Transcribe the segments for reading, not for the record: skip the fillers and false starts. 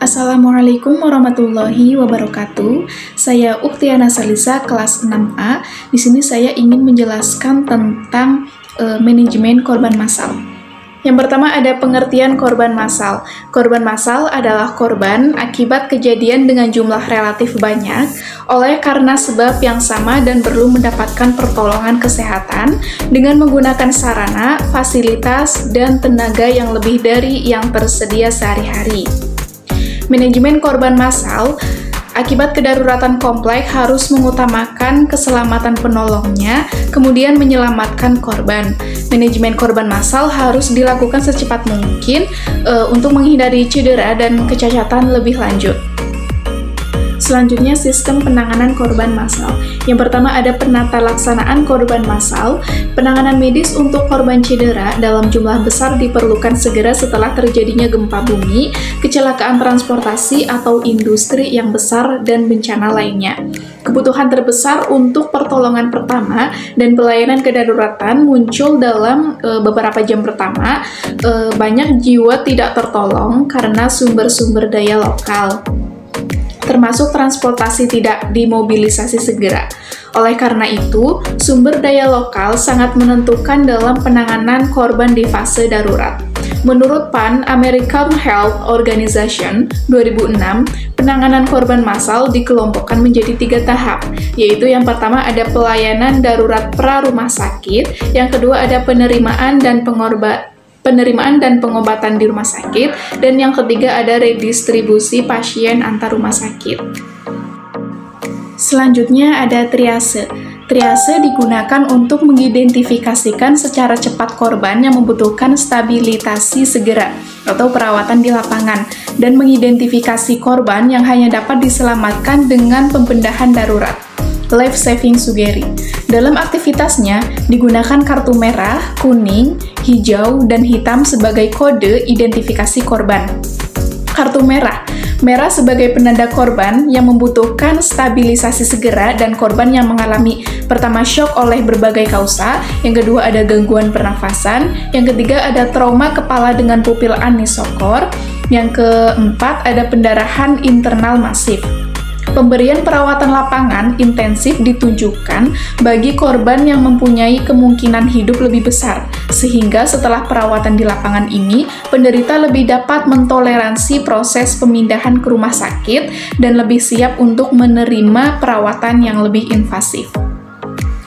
Assalamualaikum warahmatullahi wabarakatuh. Saya Uktiana Salisa, kelas 6A. Di sini saya ingin menjelaskan tentang manajemen korban massal. Yang pertama ada pengertian korban massal. Korban massal adalah korban akibat kejadian dengan jumlah relatif banyak oleh karena sebab yang sama dan perlu mendapatkan pertolongan kesehatan dengan menggunakan sarana, fasilitas, dan tenaga yang lebih dari yang tersedia sehari-hari. Manajemen korban massal akibat kedaruratan kompleks harus mengutamakan keselamatan penolongnya, kemudian menyelamatkan korban. Manajemen korban massal harus dilakukan secepat mungkin untuk menghindari cedera dan kecacatan lebih lanjut. Selanjutnya, sistem penanganan korban massal. Yang pertama ada penata laksanaan korban massal. Penanganan medis untuk korban cedera dalam jumlah besar diperlukan segera setelah terjadinya gempa bumi, kecelakaan transportasi atau industri yang besar, dan bencana lainnya. Kebutuhan terbesar untuk pertolongan pertama dan pelayanan kedaruratan muncul dalam beberapa jam pertama. Banyak jiwa tidak tertolong karena sumber-sumber daya lokal, termasuk transportasi tidak dimobilisasi segera. Oleh karena itu, sumber daya lokal sangat menentukan dalam penanganan korban di fase darurat. Menurut PAN, American Health Organization 2006, penanganan korban massal dikelompokkan menjadi 3 tahap, yaitu yang pertama ada pelayanan darurat pra-rumah sakit, yang kedua ada penerimaan dan pengobatan di rumah sakit, dan yang ketiga ada redistribusi pasien antar rumah sakit. Selanjutnya ada triase. Triase digunakan untuk mengidentifikasikan secara cepat korban yang membutuhkan stabilisasi segera atau perawatan di lapangan, dan mengidentifikasi korban yang hanya dapat diselamatkan dengan pembedahan darurat. Life Saving Surgery. Dalam aktivitasnya, digunakan kartu merah, kuning, hijau, dan hitam sebagai kode identifikasi korban. Kartu merah. Merah sebagai penanda korban yang membutuhkan stabilisasi segera dan korban yang mengalami pertama shock oleh berbagai kausa, yang kedua ada gangguan pernafasan, yang ketiga ada trauma kepala dengan pupil anisokor, yang keempat ada pendarahan internal masif. Pemberian perawatan lapangan intensif ditujukan bagi korban yang mempunyai kemungkinan hidup lebih besar, sehingga setelah perawatan di lapangan ini, penderita lebih dapat mentoleransi proses pemindahan ke rumah sakit dan lebih siap untuk menerima perawatan yang lebih invasif.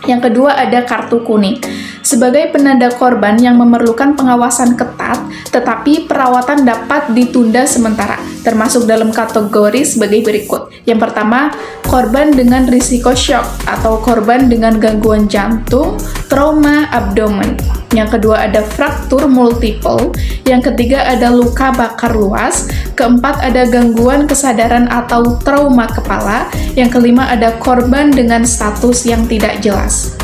Yang kedua ada kartu kuning. Sebagai penanda korban yang memerlukan pengawasan ketat, tetapi perawatan dapat ditunda sementara, termasuk dalam kategori sebagai berikut. Yang pertama, korban dengan risiko shock atau korban dengan gangguan jantung, trauma abdomen. Yang kedua ada fraktur multiple, yang ketiga ada luka bakar luas, keempat ada gangguan kesadaran atau trauma kepala, yang kelima ada korban dengan status yang tidak jelas.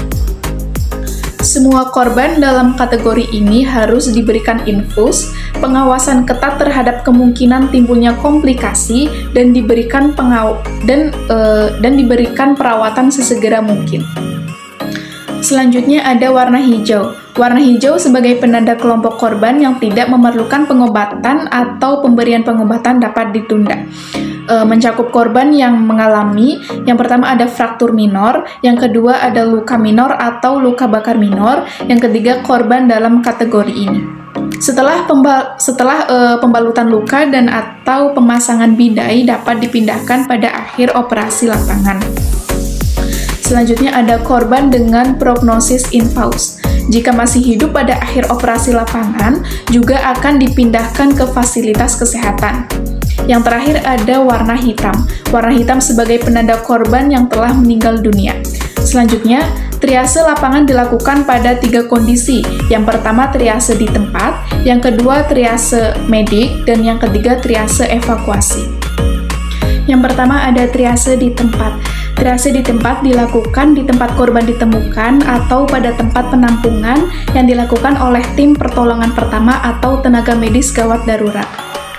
Semua korban dalam kategori ini harus diberikan infus, pengawasan ketat terhadap kemungkinan timbulnya komplikasi, dan diberikan perawatan sesegera mungkin. Selanjutnya ada warna hijau. Warna hijau sebagai penanda kelompok korban yang tidak memerlukan pengobatan atau pemberian pengobatan dapat ditunda. Mencakup korban yang mengalami, yang pertama ada fraktur minor, yang kedua ada luka minor atau luka bakar minor, yang ketiga korban dalam kategori ini. Setelah pembalutan luka dan atau pemasangan bidai dapat dipindahkan pada akhir operasi lapangan. Selanjutnya ada korban dengan prognosis infus. Jika masih hidup pada akhir operasi lapangan, juga akan dipindahkan ke fasilitas kesehatan. Yang terakhir ada warna hitam. Warna hitam sebagai penanda korban yang telah meninggal dunia. Selanjutnya, triase lapangan dilakukan pada 3 kondisi. Yang pertama triase di tempat, yang kedua triase medik, dan yang ketiga triase evakuasi. Yang pertama ada triase di tempat. Triase di tempat dilakukan di tempat korban ditemukan atau pada tempat penampungan yang dilakukan oleh tim pertolongan pertama atau tenaga medis gawat darurat.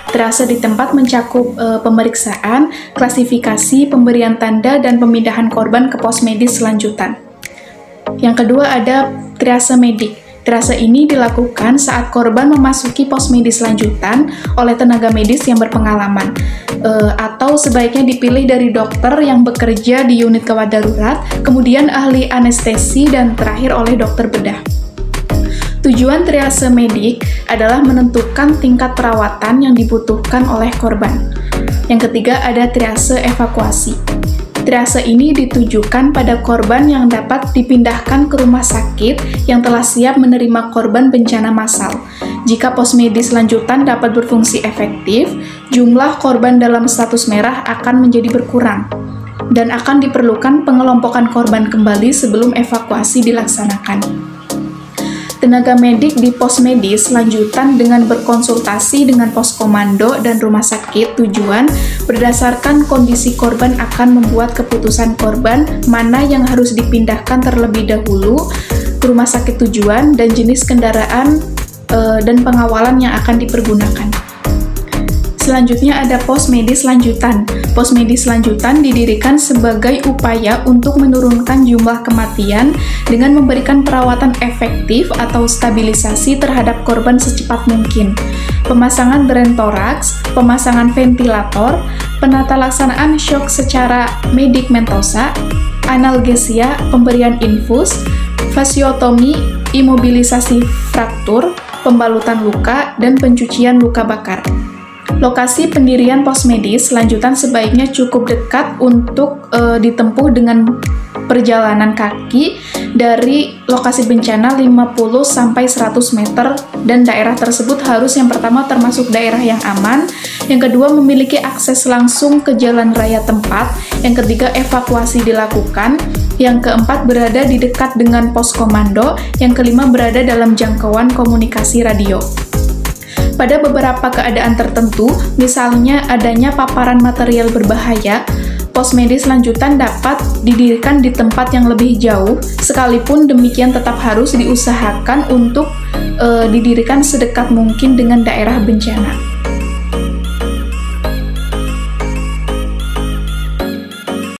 Triase di tempat mencakup pemeriksaan, klasifikasi, pemberian tanda, dan pemindahan korban ke pos medis selanjutan. Yang kedua ada triase medik. Triase ini dilakukan saat korban memasuki pos medis lanjutan oleh tenaga medis yang berpengalaman, atau sebaiknya dipilih dari dokter yang bekerja di unit gawat darurat, kemudian ahli anestesi, dan terakhir oleh dokter bedah. Tujuan triase medik adalah menentukan tingkat perawatan yang dibutuhkan oleh korban. Yang ketiga ada triase evakuasi. Triase ini ditujukan pada korban yang dapat dipindahkan ke rumah sakit yang telah siap menerima korban bencana massal. Jika pos medis lanjutan dapat berfungsi efektif, jumlah korban dalam status merah akan menjadi berkurang dan akan diperlukan pengelompokan korban kembali sebelum evakuasi dilaksanakan. Tenaga medik di pos medis lanjutan dengan berkonsultasi dengan pos komando dan rumah sakit tujuan berdasarkan kondisi korban akan membuat keputusan korban mana yang harus dipindahkan terlebih dahulu ke rumah sakit tujuan dan jenis kendaraan dan pengawalan yang akan dipergunakan. Selanjutnya ada pos medis lanjutan. Pos medis lanjutan didirikan sebagai upaya untuk menurunkan jumlah kematian dengan memberikan perawatan efektif atau stabilisasi terhadap korban secepat mungkin. Pemasangan drain toraks, pemasangan ventilator, penata laksanaan shock secara medikamentosa, analgesia, pemberian infus, fasiotomi, imobilisasi fraktur, pembalutan luka, dan pencucian luka bakar. Lokasi pendirian pos medis lanjutan sebaiknya cukup dekat untuk ditempuh dengan perjalanan kaki dari lokasi bencana 50-100 meter, dan daerah tersebut harus yang pertama termasuk daerah yang aman, yang kedua memiliki akses langsung ke jalan raya tempat, yang ketiga evakuasi dilakukan, yang keempat berada di dekat dengan pos komando, yang kelima berada dalam jangkauan komunikasi radio. Pada beberapa keadaan tertentu, misalnya adanya paparan material berbahaya, pos medis lanjutan dapat didirikan di tempat yang lebih jauh, sekalipun demikian tetap harus diusahakan untuk didirikan sedekat mungkin dengan daerah bencana.